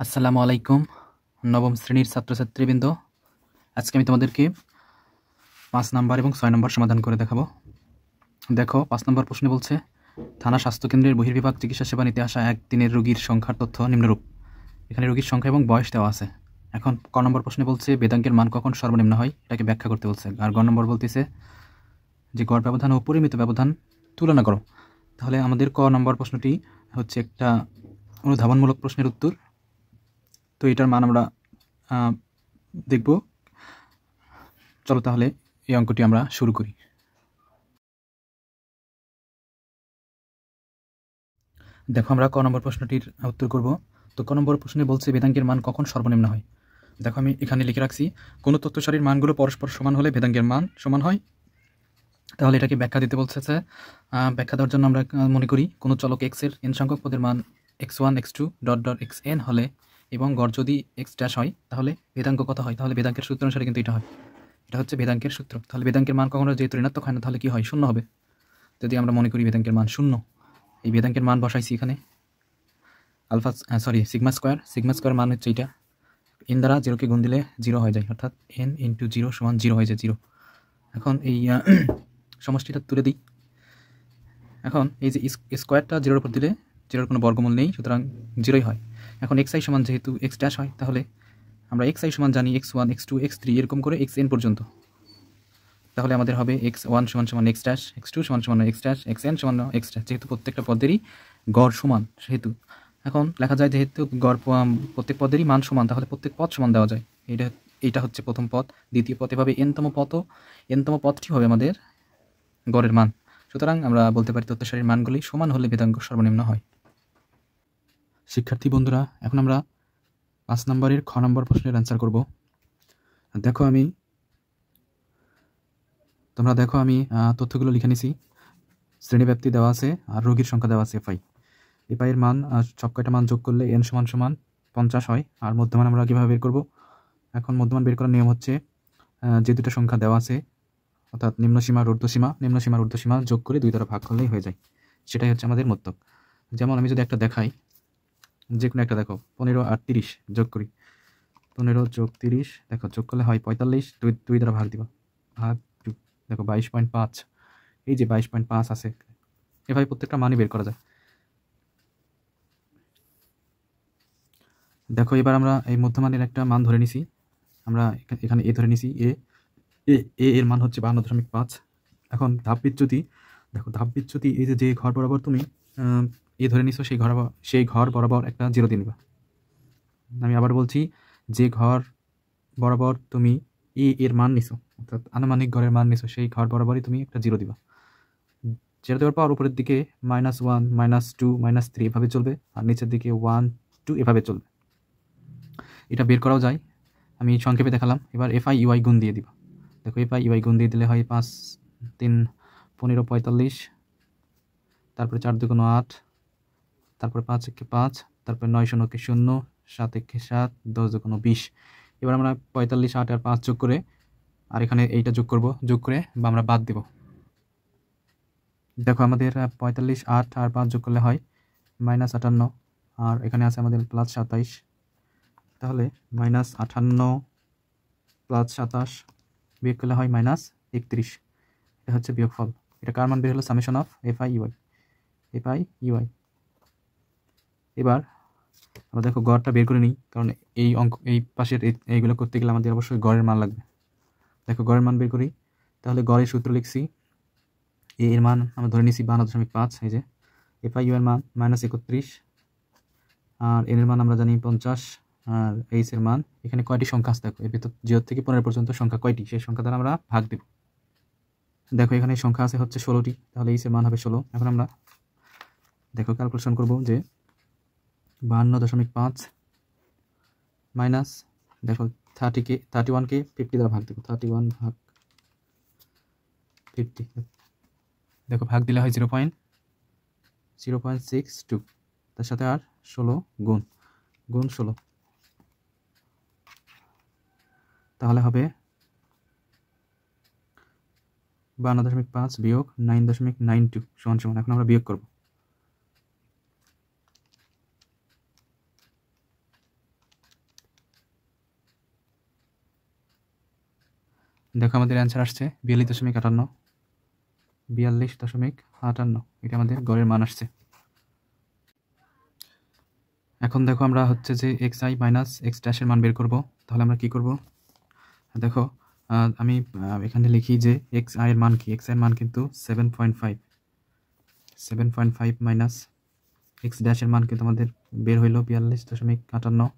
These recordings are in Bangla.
আসসালামু আলাইকুম নবম শ্রেণীর ছাত্রছাত্রীবৃন্দ। আজকে আমি তোমাদেরকে 5 নাম্বার এবং 6 নম্বর সমাধান করে দেখাবো। দেখো 5 নম্বর প্রশ্নে বলছে থানা স্বাস্থ্যকেন্দ্রের বহির্বিভাগ চিকিৎসা সেবা নিতে আসা একদিনের রোগীর সংখ্যার তথ্য নিম্নরূপ। এখানে রোগীর সংখ্যা এবং বয়স দেওয়া আছে। এখন ক নম্বর প্রশ্নে বলছে বেদাঙ্কের মান কখন সর্বনিম্ন হয়, এটাকে ব্যাখ্যা করতে বলছে। আর গ নম্বর বলতেছে যে গড় ব্যবধান ও পরিমিত ব্যবধান তুলনা করো। তাহলে আমাদের ক নম্বর প্রশ্নটি হচ্ছে একটা অনুধাবনমূলক প্রশ্নের উত্তর। তো এটার মান আমরা দেখব। চলো তাহলে এই অঙ্কটি আমরা শুরু করি। দেখো আমরা ক নম্বর প্রশ্নটির উত্তর করব। তো ক নম্বর প্রশ্নে বলছে বেদাঙ্কের মান কখন সর্বনিম্ন হয়। দেখো আমি এখানে লিখে রাখছি কোনো তথ্য সারির মানগুলো পরস্পর সমান হলে বেদাঙ্কের মান সমান হয়। তাহলে এটাকে ব্যাখ্যা দিতে বলছে। ব্যাখ্যা দেওয়ার জন্য আমরা মনে করি কোনো চলক এক্স এর এন সংখ্যক পদের মান x1 x2 dot dot xn হলে এবং গড় যদি x ড্যাশ হয় তাহলে বেদাঙ্ক কত হয়। তাহলে বেদাঙ্কের সূত্র অনুসারে কিন্তু এটা হয়, এটা হচ্ছে বেদাঙ্কের সূত্র। তাহলে বেদাঙ্কের মান কখনো যেহেতু ঋণাত্মক হয় না তাহলে কি হয়, শূন্য হবে। যদি আমরা মনে করি বেদাঙ্কের মান শূন্য, এই বেদাঙ্কের মান বসাইছি এখানে সিগমা স্কোয়ার মান হচ্ছে এইটা। এন দ্বারা জিরোকে গুণ দিলে জিরো হয়ে যায়, অর্থাৎ n ইন্টু জিরো সমান জিরো হয়ে যায়, জিরো। এখন এই সমষ্টিটা তুলে দিই। এখন এই যে স্কোয়ারটা জিরোর উপর দিলে জিরোর কোনো বর্গমূল নেই, সুতরাং জিরোই হয়। এখন এক্স আই সমান যেহেতু এক্স ড্যাশ হয় তাহলে আমরা এক্স আই সমান জানি x1 x2 x3 এরকম করে xn পর্যন্ত। তাহলে আমাদের হবে x1 সমান সমান x ড্যাশ, x2 সমান সমান x ড্যাশ, xn সমান x ড্যাশ। যেহেতু প্রত্যেকটা পদেরই গড় সমান সেহেতু এখন লেখা যায় যেহেতু গড় প্রত্যেক পদেরই মান সমান তাহলে প্রত্যেক পদ সমান দেওয়া যায়। এইটা হচ্ছে প্রথম পদ। দ্বিতীয় পদ এভাবে এনতম পদটি হবে আমাদের গড়ের মান। সুতরাং আমরা বলতে পারি তথ্য সারির মানগুলি সমান হলে বেদাঙ্ক সর্বনিম্ন হয়। শিক্ষার্থী বন্ধুরা, এখন আমরা 5 নম্বরের খ নম্বর প্রশ্নের অ্যান্সার করব। তোমরা দেখো আমি তথ্যগুলো লিখে নিছি। শ্রেণীব্যাপ্তি দেওয়া আছে আর রোগীর সংখ্যা দেওয়া আছে এফআই। এর মান সব কয়টা মান যোগ করলে এন সমান সমান 50 হয়। আর মধ্যমান আমরা কীভাবে বের করব? এখন মধ্যমান বের করার নিয়ম হচ্ছে যে দুটো সংখ্যা দেওয়া আছে অর্থাৎ নিম্নসীমা ঊর্ধ্বসীমা যোগ করে 2 দ্বারা ভাগ করলেই হয়ে যায়, সেটাই হচ্ছে আমাদের মধ্যক। যেমন আমি যদি একটা দেখাই, যে কোনো একটা দেখো 15 আর 30 যোগ করি, 15 যোগ 30 দেখো যোগ করলে হয় 45, 2 দ্বারা ভাগ দিবা, ভাগ 2 দেখো 22.5। এই যে 22.5 আছে, এভাবে প্রত্যেকটা মানই বের করা যায়। দেখো এবার আমরা এই মধ্যমানের একটা মান ধরে নিছি, আমরা এখানে এ ধরে নিছি, এর মান হচ্ছে 52.5। এখন ধাপ বিচ্যুতি, দেখো ধাপ বিচ্যুতি এই যে ঘর বরাবর তুমি এ ধরে নিছো সেই ঘর বরাবর একটা জিরো দিয়ে নিবা। আমি আবার বলছি, যে ঘর বরাবর তুমি এর মান নিছো অর্থাৎ আনুমানিক ঘরের মান নিছো সেই ঘর বরাবরই তুমি একটা জিরো দিবা। জিরো দেওয়ার পর উপরের দিকে -1 -2 -3 এভাবে চলবে, আর নিচের দিকে 1 2 এভাবে চলবে। এটা বের করাও যায়, আমি সংক্ষেপে দেখালাম। এবার এফআই ইউআই গুণ দিয়ে দিবা। দেখো এফআই ইউআই গুণ দিয়ে দিলে হয় 5 3 15 45, তারপরে 4 2 8, তারপরে 5 1 5, তারপরে 9 0 0, 7 1 7, 10 2 20। এবার আমরা 45 8 আর 5 যোগ করে আর এখানে এইটা যোগ করব, যোগ করে বা আমরা বাদ দেব। দেখো আমাদের 45 8 আর 5 যোগ করলে হয় -58, আর এখানে আছে আমাদের +27। তাহলে -58 +27 বিয়োগ করলে হয় -31। এটা হচ্ছে বিয়োগফল। এটা কার মান বের হলো? Summation of FI UI. এবার আমরা দেখো গড়টা বের করে নিই, কারণ এই পাশের এইগুলো করতে গেলে আমাদের অবশ্যই গড়ের মান লাগবে। দেখো গড়ের মান বের করি, তাহলে গড়ের সূত্র লিখছি, এর মান আমরা ধরে নিছি 52.5। এই যে এফআই ইউ এর মান -31, আর এর মান আমরা জানি 50, আর এইচ এর মান এখানে কয়টি সংখ্যা আছে দেখো, এর ভিতর 0 থেকে 15 পর্যন্ত সংখ্যা কয়টি সেই সংখ্যা দ্বারা আমরা ভাগ দেব। দেখো এখানে সংখ্যা আছে হচ্ছে 16টি, তাহলে এইচ এর মান হবে 16। এখন আমরা দেখো ক্যালকুলেশন করব যে 52.5 মাইনাস দেখো 31কে 50 দ্বারা ভাগ দেবো, 31 ভাগ 50। দেখো ভাগ দিলে হয় 0.62, তার সাথে আর 16 গুণ 16, তাহলে হবে 52.5 বিয়োগ 9.92 সমান। এখন আমরা বিয়োগ করব। দেখো আমাদের অ্যান্সার আসছে 42.58। 42.58, এটা আমাদের গড়ের মান আসছে। এখন দেখো আমরা হচ্ছে যে এক্স আই মাইনাস এক্স ড্যাশের মান বের করব। তাহলে আমরা কি করব? দেখো আমি এখানে লিখি যে এক্স আই এর মান কি। এক্স আই এর মান কিন্তু 7.5। 7.5 মাইনাস এক্স ড্যাশের মান কিন্তু আমাদের বের হইল 42.58।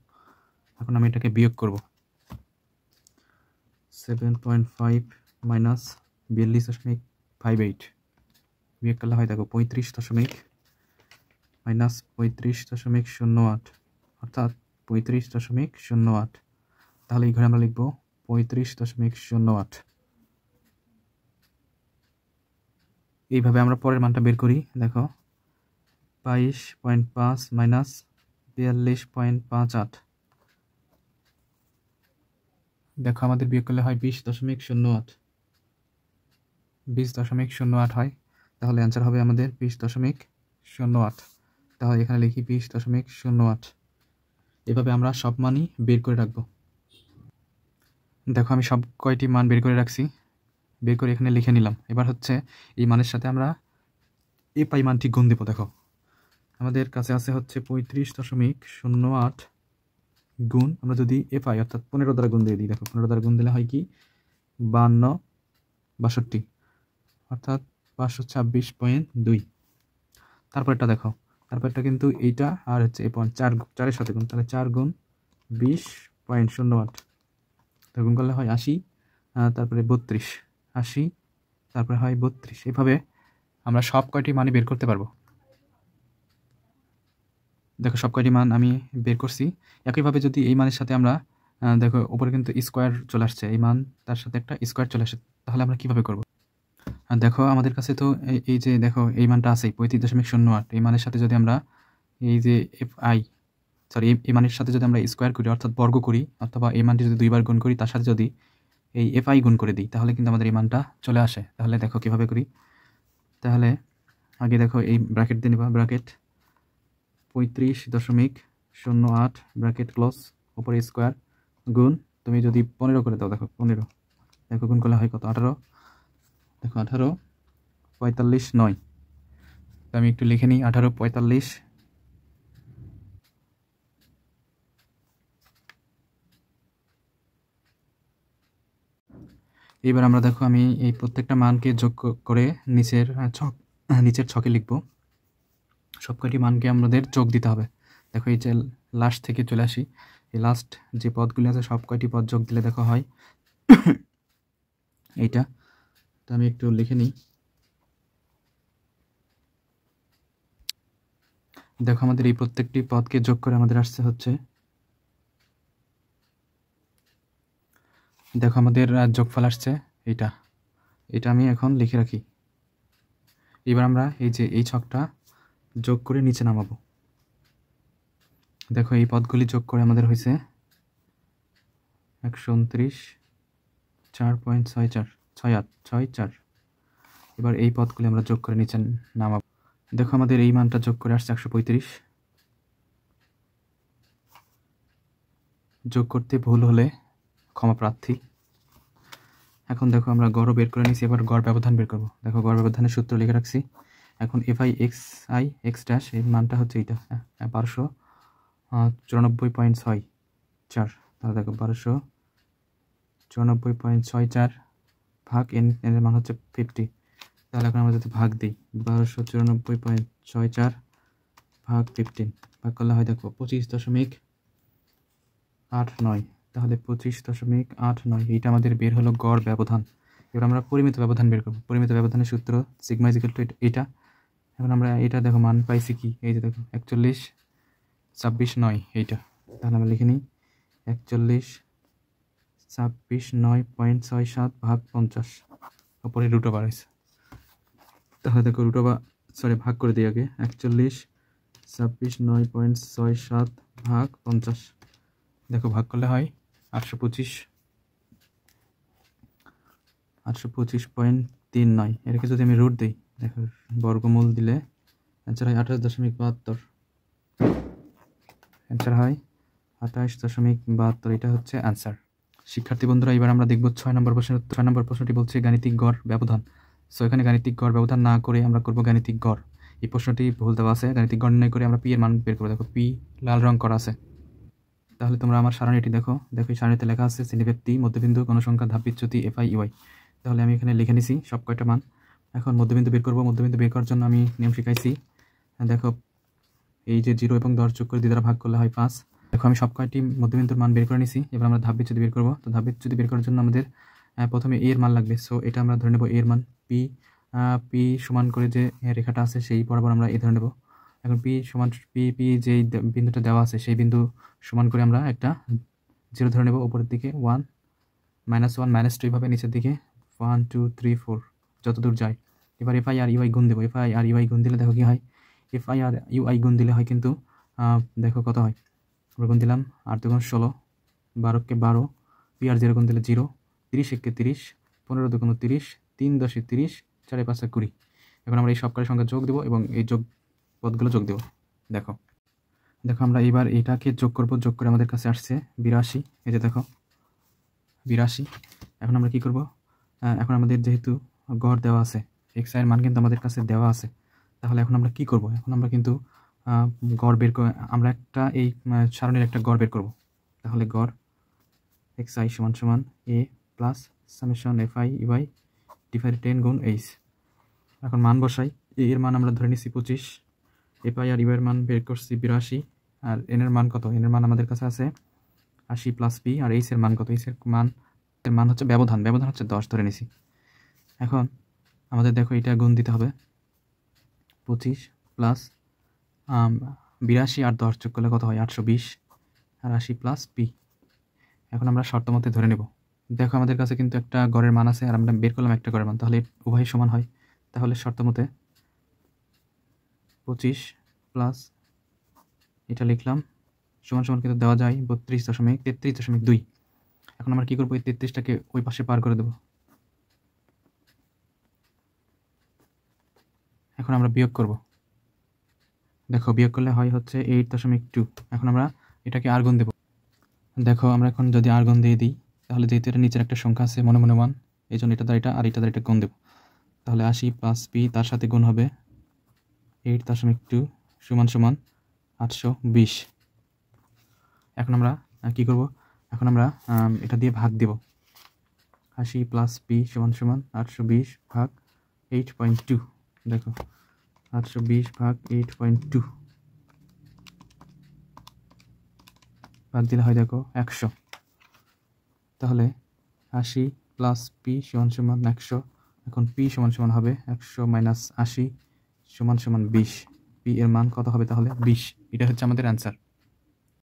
এখন আমি এটাকে বিয়োগ করব। 7.5 মাইনাস 42.58 বিয়োগ করলে হয় দেখো 35 মাইনাস 35.08, অর্থাৎ 35.08। তাহলে এই ঘরে আমরা লিখব 35.08। এইভাবে আমরা পরের মানটা বের করি। দেখো 22.5 মাইনাস 42.58, দেখো আমাদের বিয়োগ করলে হয় 20.08। 20.08 হয়। তাহলে অ্যান্সার হবে আমাদের 20.08। তাহলে এখানে লিখি 20.08। এভাবে আমরা সব মানই বের করে রাখবো। দেখো আমি সব কয়টি মান বের করে রাখছি, বের করে এখানে লিখে নিলাম। এবার হচ্ছে এই মানের সাথে আমরা এ পাই মানটি গুণ দেবো। দেখো আমাদের কাছে আছে হচ্ছে 35.08 গুণ, আমরা যদি এ পাই অর্থাৎ 15 দ্বারা গুণ দিয়ে দিই। দেখো 15 দ্বারা গুণ দিলে হয় কি 52, 62, অর্থাৎ 526.2। তারপরটা দেখো, তারপরটা কিন্তু এইটা আর হচ্ছে এই পয়েন্ট 4 সাথে গুণ, তাহলে 4 গুণ 20.08, তো গুণ করলে হয় 80, তারপরে 32, 80, তারপরে হয় 32। এভাবে আমরা সব কয়টি মানই বের করতে পারবো। দেখো সব কয়টি মান আমি বের করছি। একইভাবে যদি এই মানের সাথে আমরা দেখো উপরে কিন্তু স্কোয়ার চলে আসছে, এই মান তার সাথে একটা স্কোয়ার চলে আসে, তাহলে আমরা কিভাবে করব? আর দেখো আমাদের কাছে তো এই যে দেখো এই মানটা আছে 35.08, এই মানের সাথে যদি আমরা এই যে এফ আই সরি এই মানের সাথে যদি আমরা স্কোয়ার করি অর্থাৎ বর্গ করি, অথবা এই মানটি যদি দুইবার গুণ করি তার সাথে যদি এই এফ আই গুণ করে দিই, তাহলে কিন্তু আমাদের এই মানটা চলে আসে। তাহলে দেখো কিভাবে করি। তাহলে আগে দেখো এই ব্র্যাকেট দিয়ে নিবা, ব্র্যাকেট 35.08 ব্র্যাকেট ক্লোজ, উপরে স্কোয়ার গুণ, তুমি যদি 15 করে দাও, দেখো 15, দেখো গুণ করলে হয় কত 18, দেখো 18, 45, 9। তো আমি একটু লিখে নিই 18, 45। এবার আমরা দেখো আমি এই প্রত্যেকটা মানকে যোগ করে নিচের ছকে লিখব। সব কয়টি মানকে আমাদের যোগ দিতে হবে। দেখো এই যে লাস্ট থেকে চলে আসি, এই লাস্ট যে পদগুলি আছে সব কয়টি পদ যোগ দিলে দেখো হয় এইটা। তো আমি একটু লিখে নিই। দেখো আমাদের এই প্রত্যেকটি পদকে যোগ করে আমাদের আসছে হচ্ছে, দেখো আমাদের যোগফল আসছে এইটা। এটা আমি এখন লিখে রাখি। এবার আমরা এই যে এই ছকটা যোগ করে নিচে নামাবো। দেখো এই পদগুলি যোগ করে আমাদের হয়েছে 129, 4.64, এবার এই পদগুলি আমরা যোগ করে নিচে নামাবো। দেখো আমাদের এই মানটা যোগ করে আসছে 135। যোগ করতে ভুল হলে ক্ষমা প্রার্থী। এখন দেখো আমরা গড় বের করে নিয়েছি, এবার গড় ব্যবধান বের করবো। দেখো গড় ব্যবধানের সূত্র লিখে রাখছি। এখন এফ আই এক্স ড্যাশ এর মানটা হচ্ছে এইটা 1294.64। তাহলে দেখো 1294.64 ভাগ এর মান হচ্ছে 50। তাহলে এখন আমরা যদি ভাগ দিই 1294.64 ভাগ 15, ভাগ করলে হয় দেখো 25.89। তাহলে 25.89, এইটা আমাদের বের হলো গড় ব্যবধান। এবার আমরা পরিমিত ব্যবধান বের করবো। পরিমিত ব্যবধানের সূত্র সিগমা ইজ ইকুয়াল টু এইটা। এখন আমরা এটা দেখো মান পাইছি কি, এই যে দেখো 41, 26, 9 এইটা। তাহলে আমরা লিখে নিই 41, 26, 9.67 ভাগ 50, ওপরে রুট ওভার আছে। তাহলে দেখো রুট ওভার ভাগ করে দিই আগে। 41, 26, 9.67 ভাগ 50, দেখো ভাগ করলে হয় 825.39। এটাকে যদি আমি রুট দিই, দেখো বর্গমূল দিলে অ্যান্সার হয় 28.72। অ্যান্সার হয় 28.72, এটা হচ্ছে অ্যান্সার। শিক্ষার্থী বন্ধুরা, এবার আমরা দেখব 6 নম্বর প্রশ্নটি বলছে গাণিতিক গড় ব্যবধান। সো এখানে গাণিতিক গড় ব্যবধান না করে আমরা করব গাণিতিক গড়। এই প্রশ্নটি ভুল দেওয়া আছে, গাণিতিক গড় নির্ণয় করে আমরা পি এর মান বের করব। দেখো পি লাল রং করা আছে। তাহলে তোমরা আমার সারণীটি দেখো এই সারণীতে লেখা আছে শ্রেণীব্যাপ্তি, মধ্যবিন্দু, গণসংখ্যা, ধাপ বিচ্যুতি, এফআই ইউআই। তাহলে আমি এখানে লিখে নিছি সব কয়টা মান। এখন মধ্যবিন্দু বের করব। মধ্যবিন্দু বের করার জন্য আমি নিয়ম শিখাইছি। দেখো এই যে 0 এবং 10 যোগ করে 2 দ্বারা ভাগ করলে হয় 5। দেখো আমি সব কয়টি মধ্যবিন্দুর মান বের করে নিছি। এবার আমরা ধাপ বিচ্যুতি বের করব। তো ধাপ বিচ্যুতি বের করার জন্য আমাদের প্রথমে এ এর মান লাগবে। সো এটা আমরা ধরে নেব এ এর মান পি সমান করে যে রেখাটা আছে সেই বরাবর আমরা এ ধরে নেব। এখন পি সমান পি যেই বিন্দুটা দেওয়া আছে সেই বিন্দু সমান করে আমরা একটা 0 ধরে নেব। উপরের দিকে 1 -1 -2 এইভাবে নিচের দিকে 1 2 3 4 যত দূর যায়। এবার এফআই আর ইউআই গুণ দেবো। এফআই আর ইউআই গুণ দিলে দেখো কি হয়, এফআই আর ইউআই গুণ দিলে হয় কিন্তু দেখো কত হয়। আমরা গুণ দিলাম 8 2 16, 12 কে 12, পি আর 0 গুণ দিলে 0, 30 1 30, 15 2 30, 3 10 30, 4 5 20। এখন আমরা এই সব কয়টা সংখ্যা যোগ দেবো এবং এই যোগ পদগুলো যোগ দেবো। দেখো আমরা এবার এটাকে যোগ করব। যোগ করে আমাদের কাছে আসছে 82। এই যে দেখো 82। এখন আমরা কি করব, এখন আমাদের যেহেতু গড় দেওয়া আছে, এক্স এর মান কিন্তু আমাদের কাছে দেওয়া আছে, তাহলে এখন আমরা কি করব, এখন আমরা কিন্তু গড় বের করে আমরা একটা এই সারণীর একটা গড় বের করব। তাহলে গড় এক্স আই সমান সমান A plus summation F I U I divided 10 গুণ এইচ। এখন মান বসাই। এ এর মান আমরা ধরে নিচ্ছি 25, এফ আই আর ইউআই এর মান বের করছি 82, আর এন এর মান কত, এন এর মান আমাদের কাছে আছে 80 প্লাস পি, আর এইচ এর মান কত, এইচ এর মান হচ্ছে ব্যবধান হচ্ছে 10 ধরে নিছি। এখন আমাদের দেখো এটা গুণ দিতে হবে 25 প্লাস 82 আর 10 যোগ করলে কত হয় 820, আর 80 প্লাস পি। এখন আমরা শর্ত মতে ধরে নেব। দেখো আমাদের কাছে কিন্তু একটা গড়ের মান আছে আর আমরা বের করলাম একটা গড়ের মান, তাহলে উভয় সমান হয়। তাহলে শর্ত মতে 25 প্লাস এটা লিখলাম সমান সমান কিন্তু দেওয়া যায় 33.2। এখন আমরা কি করবো, এই 33টাকে ওই পাশে পার করে দেব। এখন আমরা বিয়োগ করব। দেখো বিয়োগ করলে হয় হচ্ছে 8.2। এখন আমরা এটাকে আর গুণ দেব। দেখো আমরা এখন যদি আর গুণ দিয়ে দিই, তাহলে যেহেতু এটা নিচের একটা সংখ্যা আছে মনে মনে 1, এই জন্য এটা দ্বারা এটা আর এটা দ্বারা এটা গুণ দেব। তাহলে 80 প্লাস পি তার সাথে গুণ হবে 8.2 সমান সমান 820। এখন আমরা কি করব, এখন আমরা এটা দিয়ে ভাগ দেব। 80 প্লাস পি সমান সমান 820 ভাগ 8.2। দেখো 820 ভাগ 8.2 ভাগ দিলে হয় দেখো 100। তাহলে 80 প্লাস পি সমান সমান 100। এখন পি সমান সমান হবে 100 মাইনাস 80 সমান সমান 20। পি এর মান কত হবে তাহলে 20। এটা হচ্ছে আমাদের অ্যান্সার।